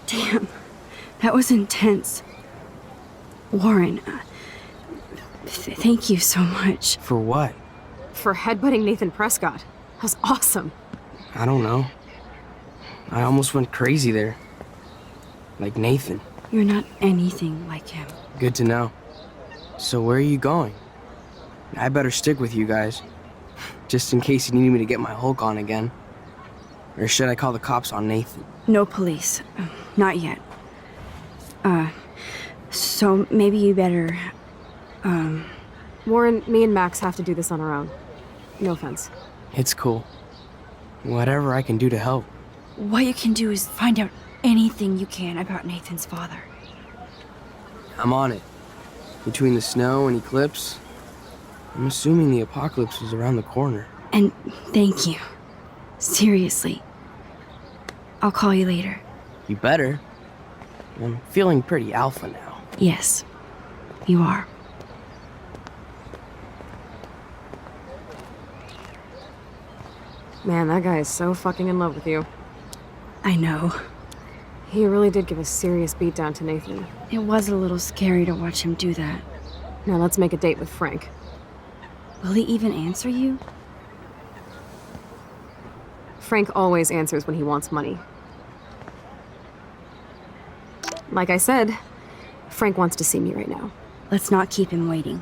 Damn, that was intense. Warren, thank you so much. For what? For headbutting Nathan Prescott. That was awesome. I don't know. I almost went crazy there. Like Nathan. You're not anything like him. Good to know. So where are you going? I better stick with you guys. Just in case you need me to get my Hulk on again. Or should I call the cops on Nathan? No police. Not yet. So maybe you better, Warren, me and Max have to do this on our own. No offense. It's cool. Whatever I can do to help. What you can do is find out anything you can about Nathan's father. I'm on it. Between the snow and eclipse, I'm assuming the apocalypse is around the corner. And thank you. Seriously. I'll call you later. You better. I'm feeling pretty alpha now. Yes, you are. Man, that guy is so fucking in love with you. I know. He really did give a serious beatdown to Nathan. It was a little scary to watch him do that. Now let's make a date with Frank. Will he even answer you? Frank always answers when he wants money. Like I said, Frank wants to see me right now. Let's not keep him waiting.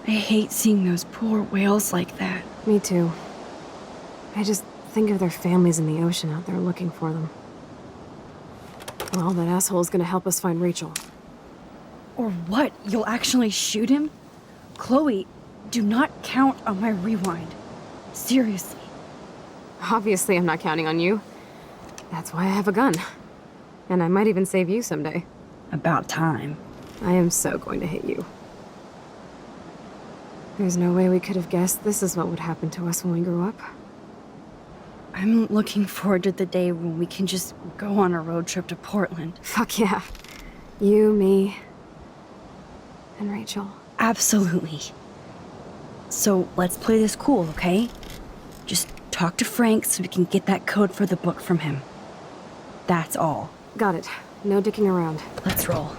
I hate seeing those poor whales like that. Me too. I just think of their families in the ocean out there looking for them. Well, that asshole's gonna help us find Rachel. Or what? You'll actually shoot him? Chloe, do not count on my rewind. Seriously. Obviously, I'm not counting on you. That's why I have a gun. And I might even save you someday. About time. I am so going to hit you. There's no way we could have guessed this is what would happen to us when we grew up. I'm looking forward to the day when we can just go on a road trip to Portland. Fuck yeah. You, me, and Rachel. Absolutely. So let's play this cool, okay? Just talk to Frank so we can get that code for the book from him. That's all. Got it. No dicking around. Let's roll.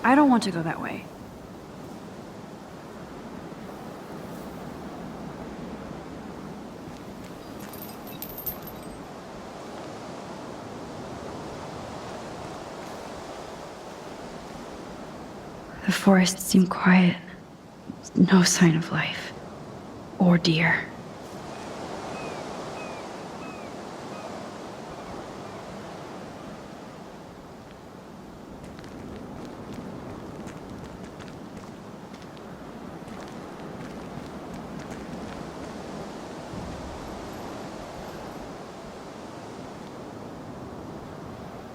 I don't want to go that way. The forest seemed quiet. No sign of life. Or deer.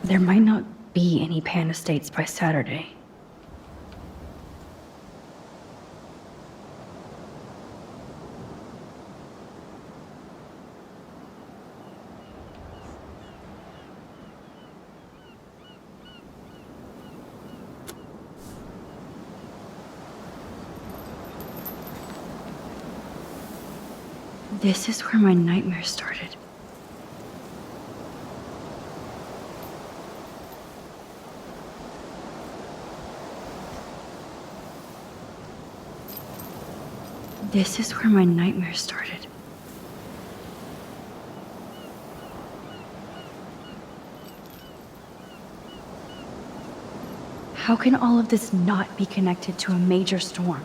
There might not be any Pan Estates by Saturday. This is where my nightmare started. This is where my nightmare started. How can all of this not be connected to a major storm?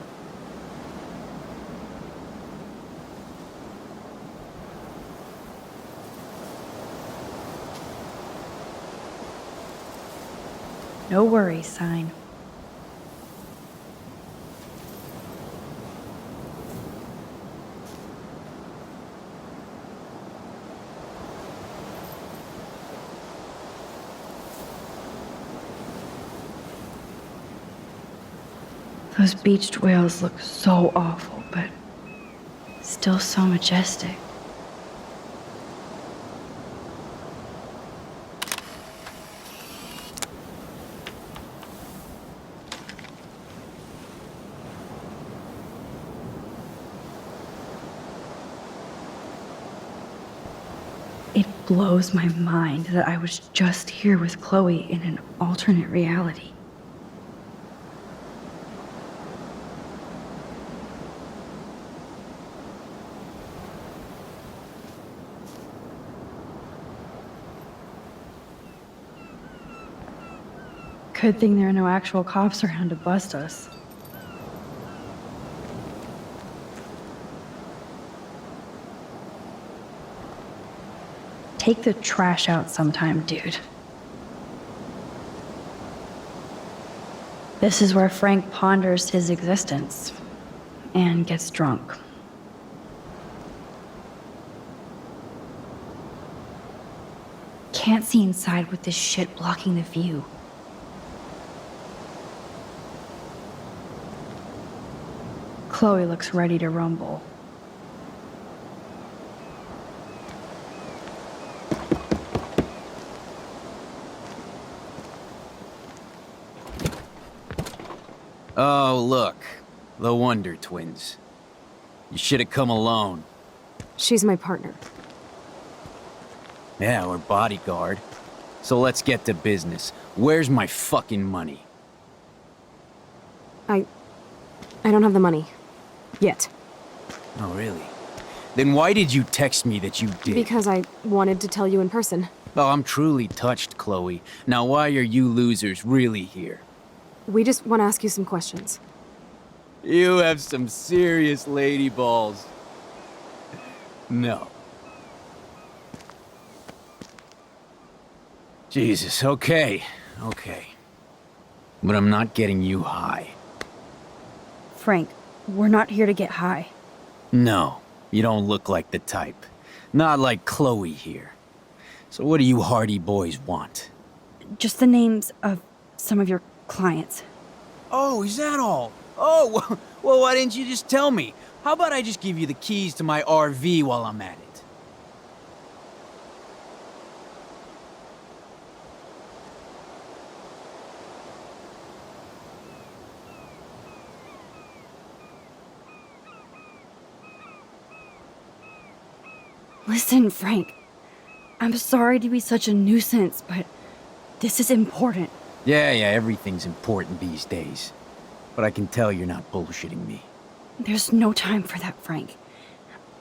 No worries sign. Those beached whales look so awful, but still so majestic. It blows my mind that I was just here with Chloe in an alternate reality. Good thing there are no actual cops around to bust us. Take the trash out sometime, dude. This is where Frank ponders his existence and gets drunk. Can't see inside with this shit blocking the view. Chloe looks ready to rumble. Oh, look. The Wonder Twins. You should have come alone. She's my partner. Yeah, we're bodyguard. So let's get to business. Where's my fucking money? I don't have the money. Yet. Oh, really? Then why did you text me that you did? Because I wanted to tell you in person. Oh, I'm truly touched, Chloe. Now why are you losers really here? We just want to ask you some questions. You have some serious lady balls. No. Jesus, okay. But I'm not getting you high. Frank, we're not here to get high. No, you don't look like the type. Not like Chloe here. So what do you hardy boys want? Just the names of some of your clients. Oh, is that all? Oh, well, why didn't you just tell me? How about I just give you the keys to my RV while I'm at it? Listen, Frank. I'm sorry to be such a nuisance, but this is important. Yeah, everything's important these days. But I can tell you're not bullshitting me. There's no time for that, Frank.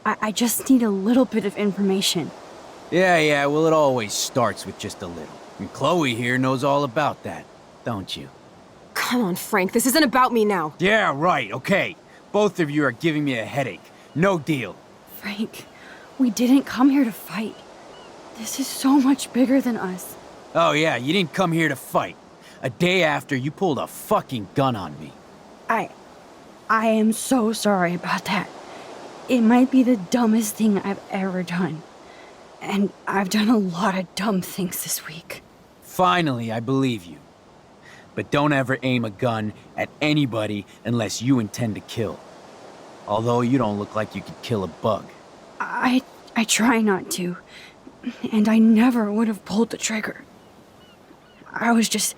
I just need a little bit of information. Yeah, well, it always starts with just a little. And Chloe here knows all about that, don't you? Come on, Frank. This isn't about me now. Yeah, right, okay. Both of you are giving me a headache. No deal. Frank, we didn't come here to fight. This is so much bigger than us. Oh yeah, you didn't come here to fight. A day after, you pulled a fucking gun on me. I am so sorry about that. It might be the dumbest thing I've ever done. And I've done a lot of dumb things this week. Finally, I believe you. But don't ever aim a gun at anybody unless you intend to kill. Although you don't look like you could kill a bug. I try not to. And I never would have pulled the trigger. I was just...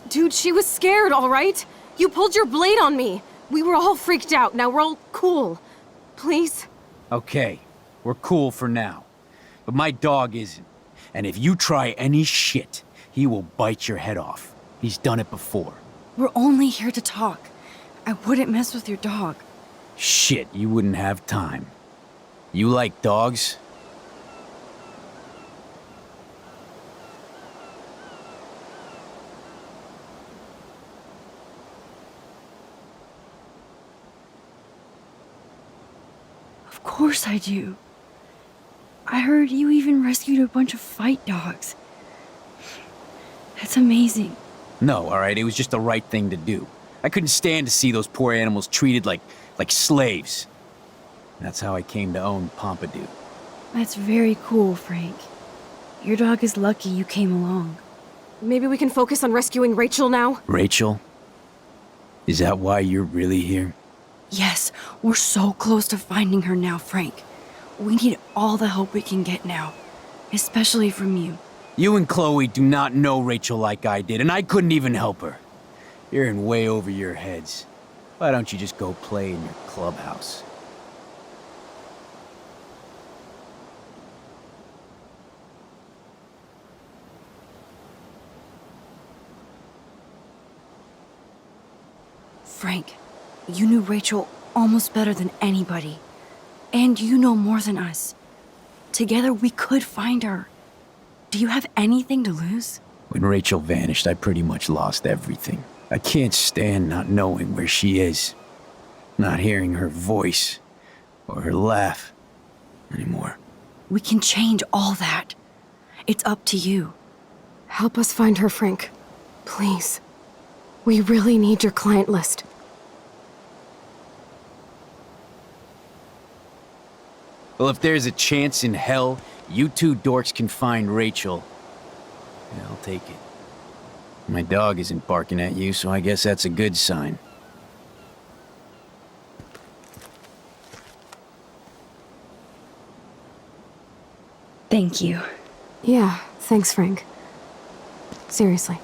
Dude, she was scared, all right? You pulled your blade on me. We were all freaked out. Now we're all cool. Please? Okay, we're cool for now. But my dog isn't. And if you try any shit, he will bite your head off. He's done it before. We're only here to talk. I wouldn't mess with your dog. Shit, you wouldn't have time. You like dogs? Of course I do. I heard you even rescued a bunch of fight dogs. That's amazing. No, alright, it was just the right thing to do. I couldn't stand to see those poor animals treated like slaves. That's how I came to own Pompidou. That's very cool, Frank. Your dog is lucky you came along. Maybe we can focus on rescuing Rachel now? Rachel? Is that why you're really here? Yes, we're so close to finding her now, Frank. We need all the help we can get now, especially from you. You and Chloe do not know Rachel like I did, and I couldn't even help her. You're in way over your heads. Why don't you just go play in your clubhouse? Frank, you knew Rachel almost better than anybody. And you know more than us. Together we could find her. Do you have anything to lose? When Rachel vanished, I pretty much lost everything. I can't stand not knowing where she is. Not hearing her voice or her laugh anymore. We can change all that. It's up to you. Help us find her, Frank. Please. We really need your client list. Well, if there's a chance in hell, you two dorks can find Rachel. Yeah, I'll take it. My dog isn't barking at you, so I guess that's a good sign. Thank you. Yeah, thanks, Frank. Seriously.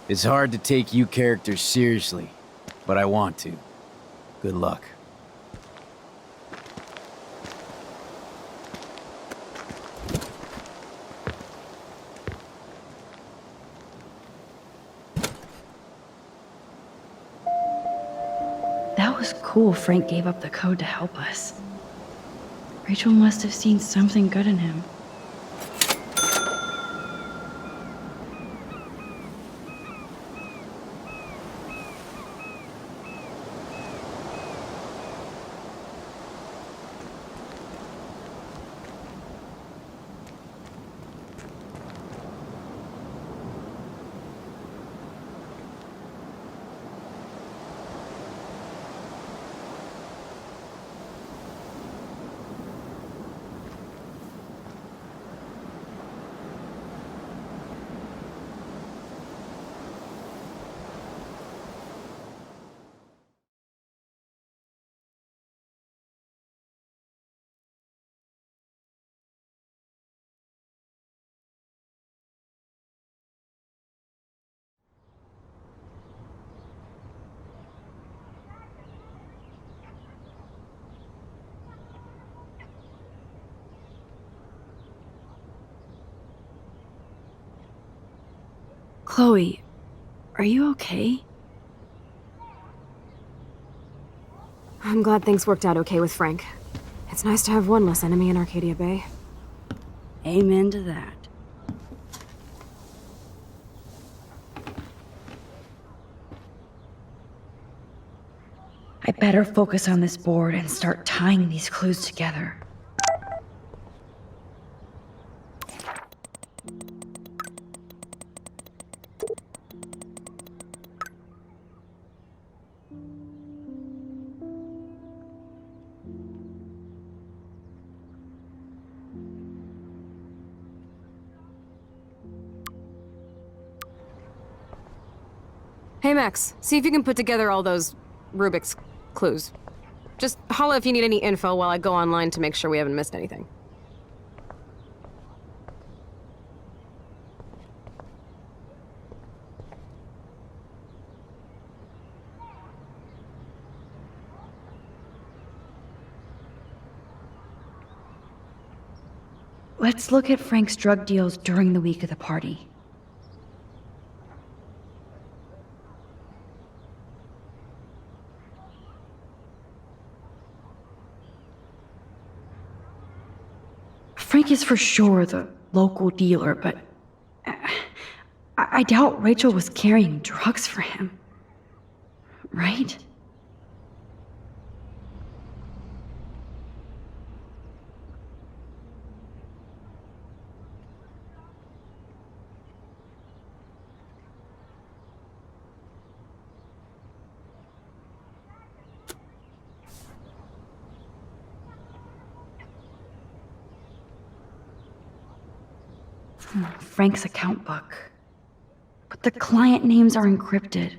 It's hard to take you characters seriously, but I want to. Good luck. That was cool Frank gave up the code to help us. Rachel must have seen something good in him. Chloe, are you okay? I'm glad things worked out okay with Frank. It's nice to have one less enemy in Arcadia Bay. Amen to that. I better focus on this board and start tying these clues together. Hey, Max, see if you can put together all those Rubik's clues. Just holla if you need any info while I go online to make sure we haven't missed anything. Let's look at Frank's drug deals during the week of the party. Frank is for sure the local dealer, but I doubt Rachel was carrying drugs for him. Right? Frank's account book. But the client names are encrypted.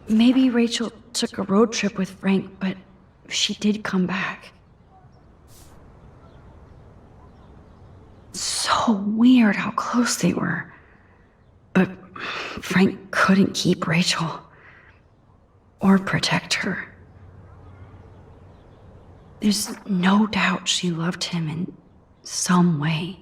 Maybe Rachel took a road trip with Frank, but she did come back. So weird how close they were. But Frank couldn't keep Rachel. Or protect her. There's no doubt she loved him in some way.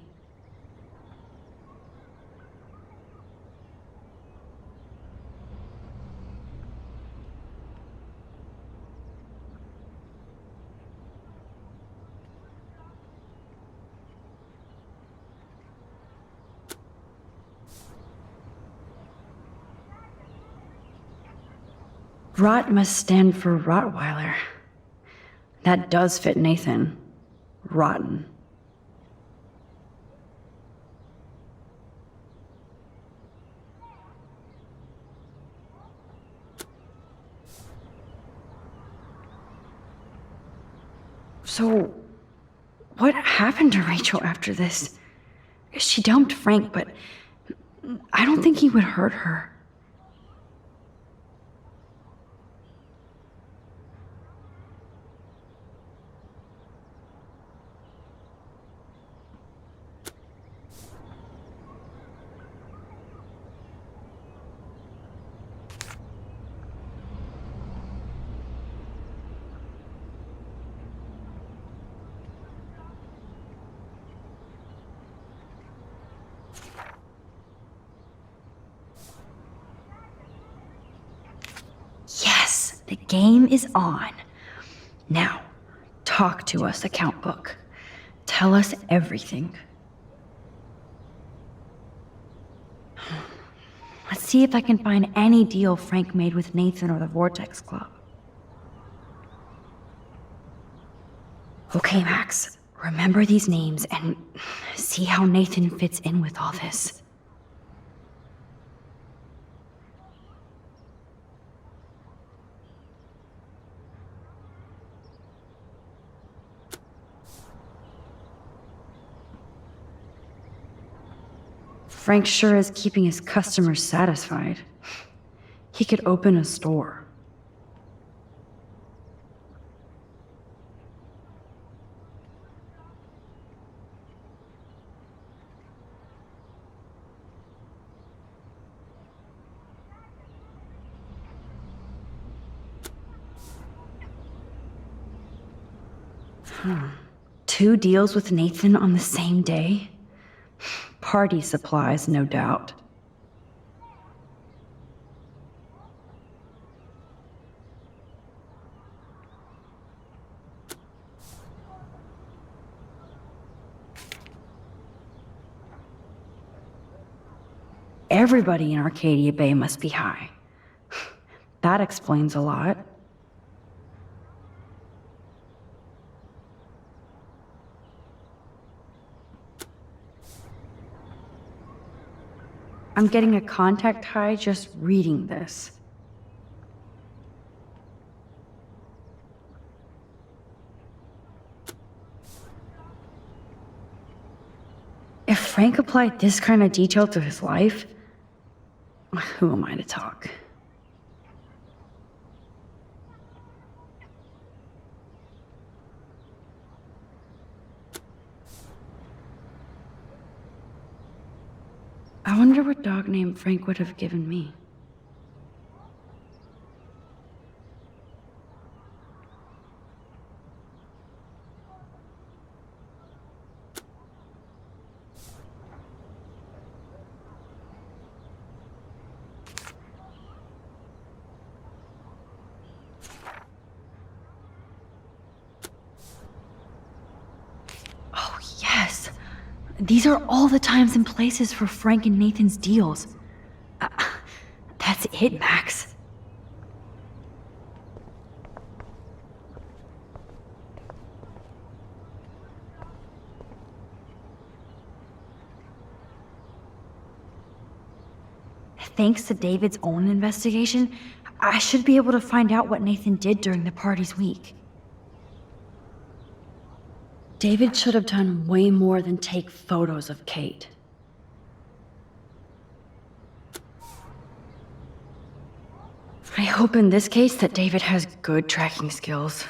Rot must stand for Rottweiler. That does fit Nathan. Rotten. So, what happened to Rachel after this? She dumped Frank, but I don't think he would hurt her. The game is on. Now, talk to us, account book. Tell us everything. Let's see if I can find any deal Frank made with Nathan or the Vortex Club. Okay, Max. Remember these names and see how Nathan fits in with all this. Frank sure is keeping his customers satisfied. He could open a store. Two deals with Nathan on the same day? Party supplies, no doubt. Everybody in Arcadia Bay must be high. That explains a lot. I'm getting a contact high just reading this. If Frank applied this kind of detail to his life, who am I to talk? I wonder what dog name Frank would have given me. These are all the times and places for Frank and Nathan's deals. That's it, Max. Thanks to David's own investigation, I should be able to find out what Nathan did during the party's week. David should have done way more than take photos of Kate. I hope in this case that David has good tracking skills.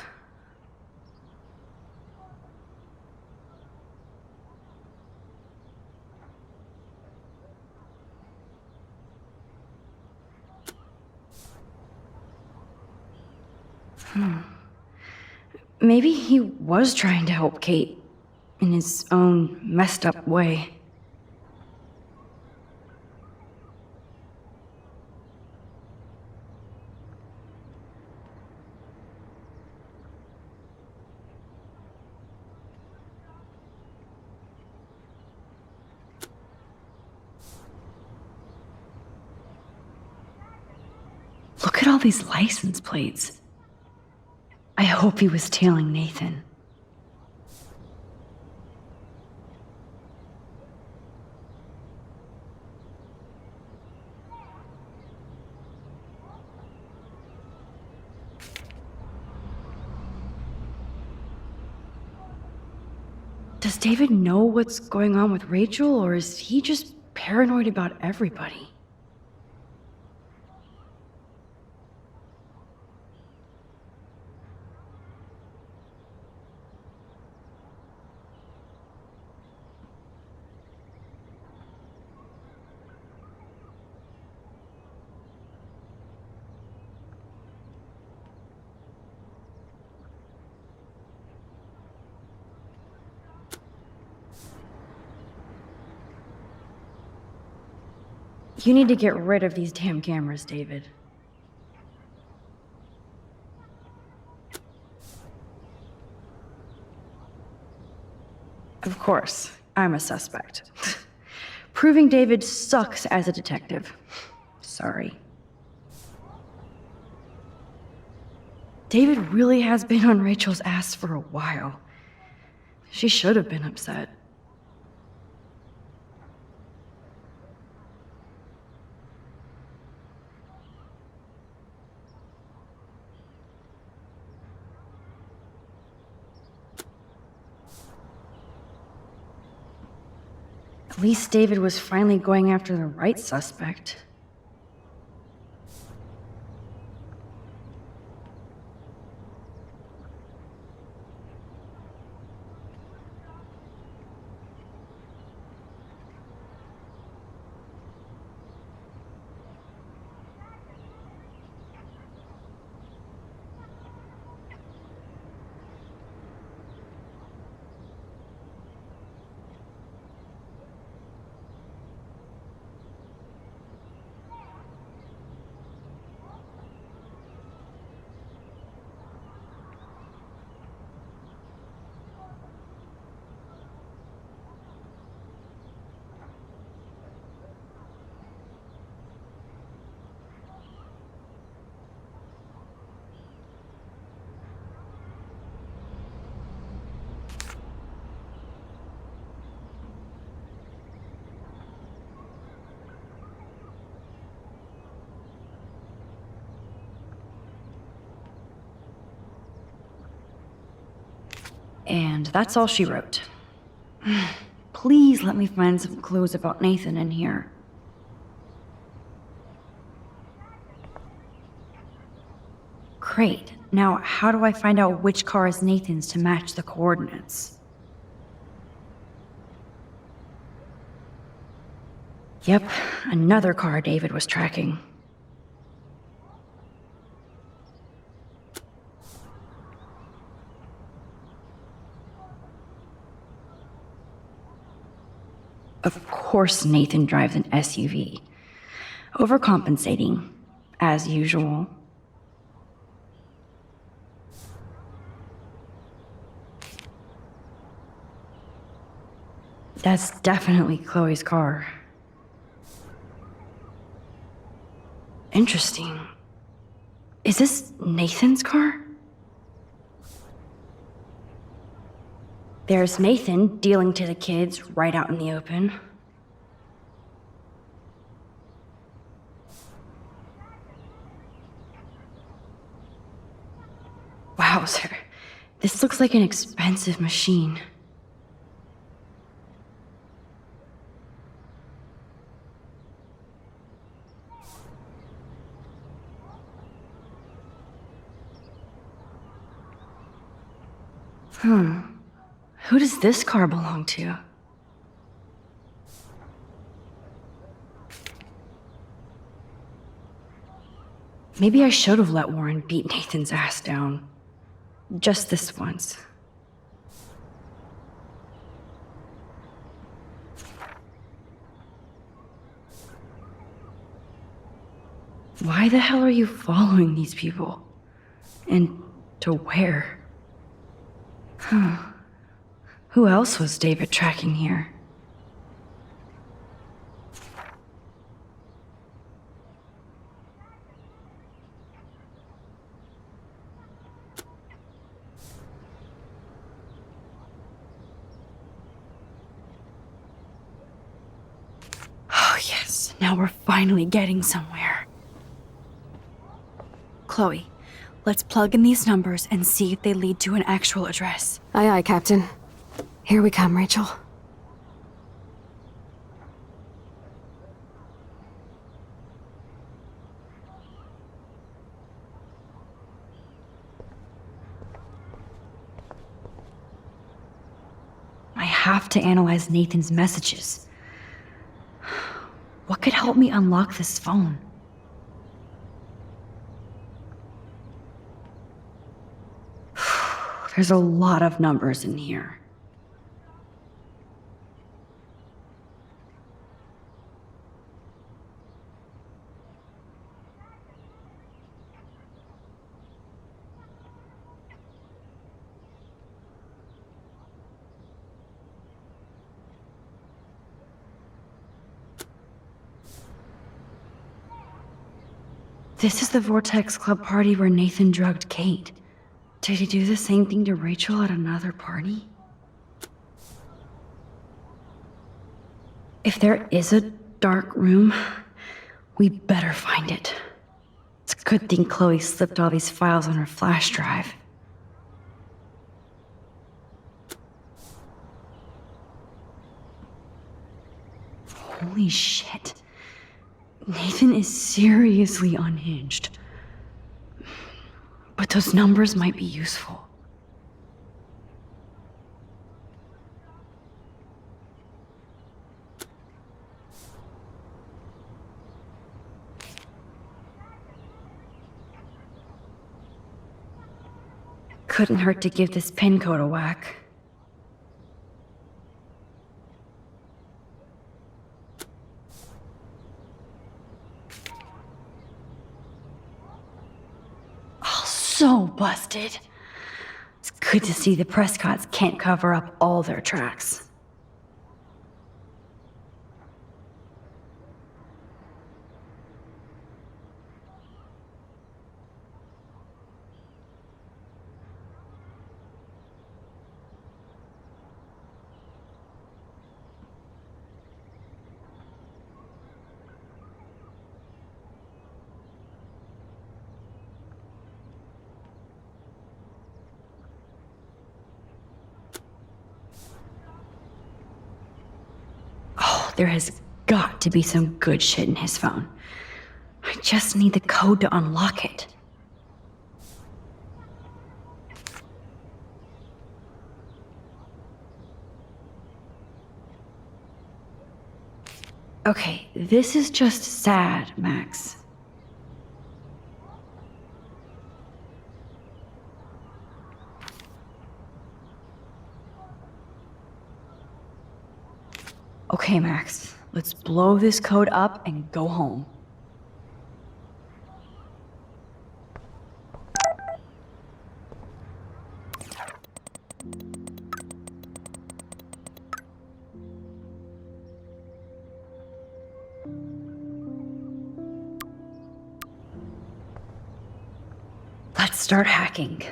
Maybe he was trying to help Kate in his own messed up way. Look at all these license plates. I hope he was tailing Nathan. Does David know what's going on with Rachel, or is he just paranoid about everybody? You need to get rid of these damn cameras, David. Of course, I'm a suspect. Proving David sucks as a detective. Sorry. David really has been on Rachel's ass for a while. She should have been upset. At least David was finally going after the right suspect. And that's all she wrote. Please let me find some clues about Nathan in here. Great. Now, how do I find out which car is Nathan's to match the coordinates? Yep, another car David was tracking. Of course Nathan drives an SUV. Overcompensating, as usual. That's definitely Chloe's car. Interesting. Is this Nathan's car? There's Nathan dealing to the kids right out in the open. Wowzer. This looks like an expensive machine. Who does this car belong to? Maybe I should have let Warren beat Nathan's ass down. Just this once. Why the hell are you following these people? And to where? Who else was David tracking here? Oh yes, now we're finally getting somewhere. Chloe, let's plug in these numbers and see if they lead to an actual address. Aye, aye, Captain. Here we come, Rachel. I have to analyze Nathan's messages. What could help me unlock this phone? There's a lot of numbers in here. This is the Vortex Club party where Nathan drugged Kate. Did he do the same thing to Rachel at another party? If there is a dark room, we better find it. It's a good thing Chloe slipped all these files on her flash drive. Holy shit. Nathan is seriously unhinged. But those numbers might be useful. Couldn't hurt to give this pin code a whack. So busted. It's good to see the Prescotts can't cover up all their tracks. There has got to be some good shit in his phone. I just need the code to unlock it. Okay, this is just sad, Max. Okay, Max, let's blow this code up and go home. Let's start hacking.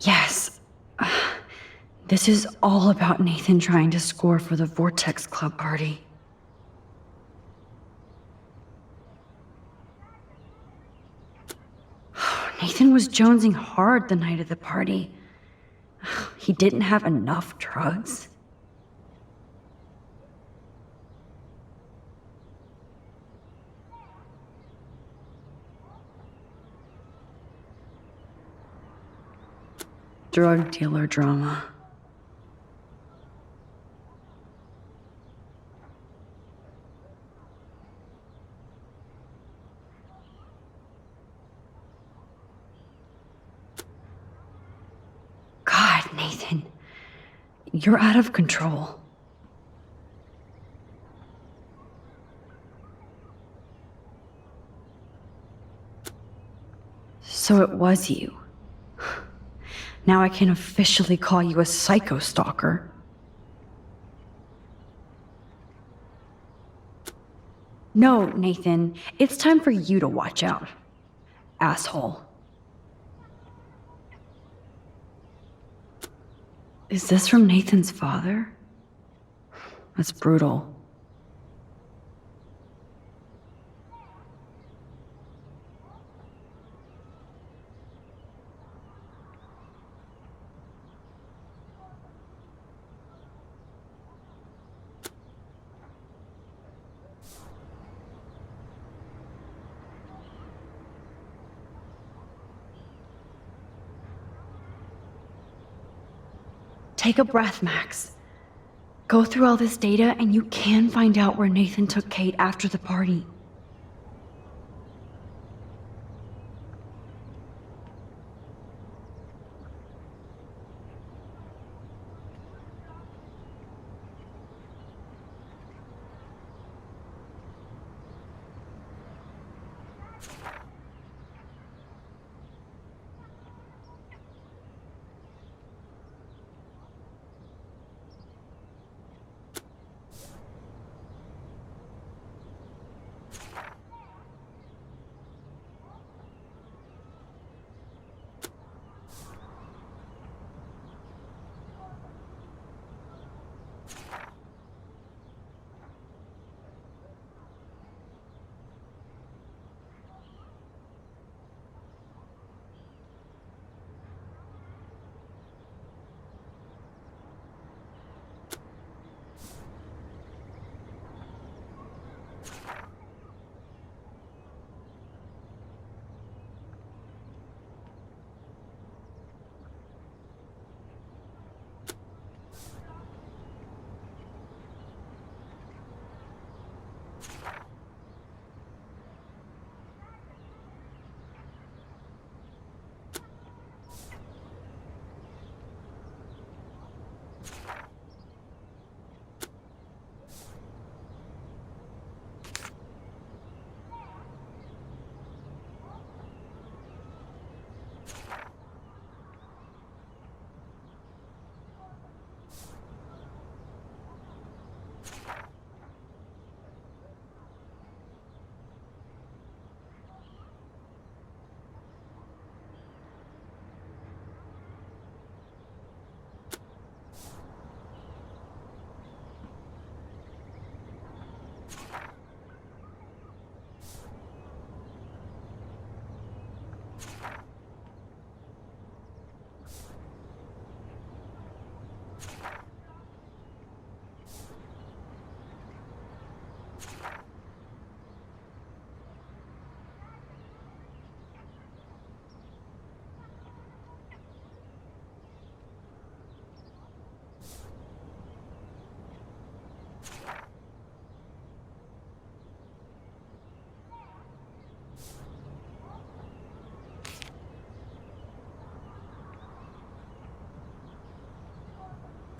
Yes. This is all about Nathan trying to score for the Vortex Club party. Nathan was jonesing hard the night of the party. He didn't have enough drugs. Drug dealer drama. God, Nathan, you're out of control. So it was you. Now I can officially call you a psycho stalker. No, Nathan, it's time for you to watch out. Asshole. Is this from Nathan's father? That's brutal. Take a breath, Max. Go through all this data and you can find out where Nathan took Kate after the party.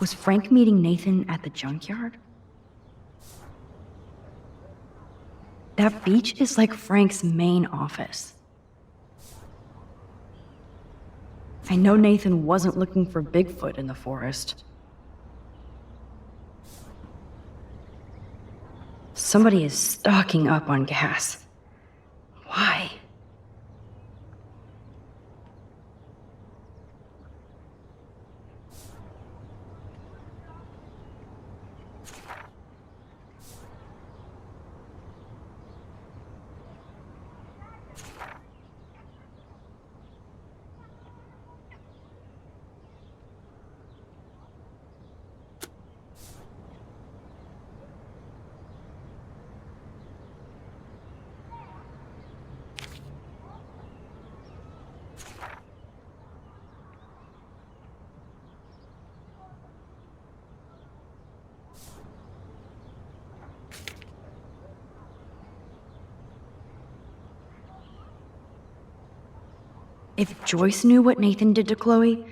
Was Frank meeting Nathan at the junkyard? That beach is like Frank's main office. I know Nathan wasn't looking for Bigfoot in the forest. Somebody is stocking up on gas. Why? If Joyce knew what Nathan did to Chloe,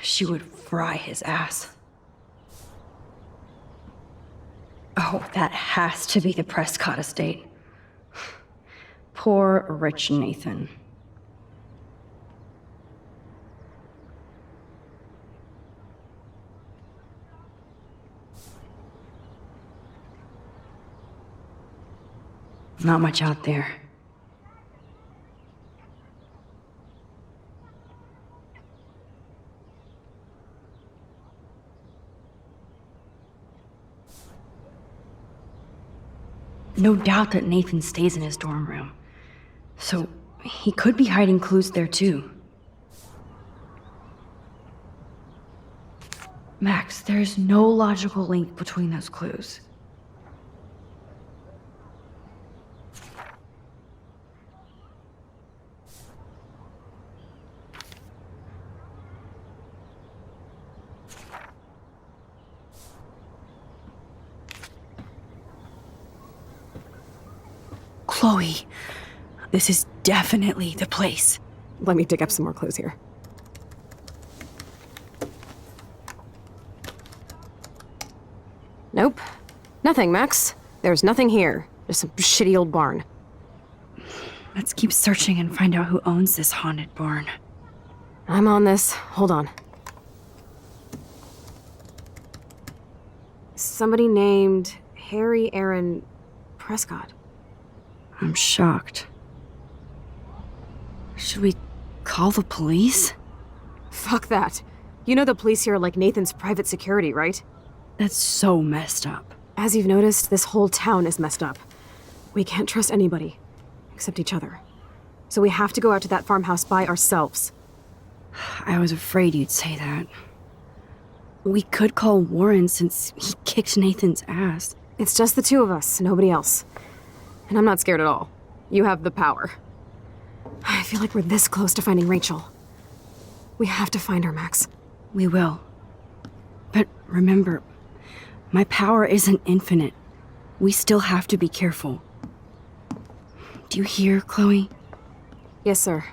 she would fry his ass. Oh, that has to be the Prescott estate. Poor rich Nathan. Not much out there. No doubt that Nathan stays in his dorm room. So he could be hiding clues there too. Max, there's no logical link between those clues. Chloe, this is definitely the place. Let me dig up some more clues here. Nope. Nothing, Max. There's nothing here. Just some shitty old barn. Let's keep searching and find out who owns this haunted barn. I'm on this. Hold on. Somebody named Harry Aaron Prescott. I'm shocked. Should we call the police? Fuck that. You know the police here are like Nathan's private security, right? That's so messed up. As you've noticed, this whole town is messed up. We can't trust anybody, except each other. So we have to go out to that farmhouse by ourselves. I was afraid you'd say that. We could call Warren since he kicked Nathan's ass. It's just the two of us, nobody else. And I'm not scared at all. You have the power. I feel like we're this close to finding Rachel. We have to find her, Max. We will. But remember, my power isn't infinite. We still have to be careful. Do you hear, Chloe? Yes, sir.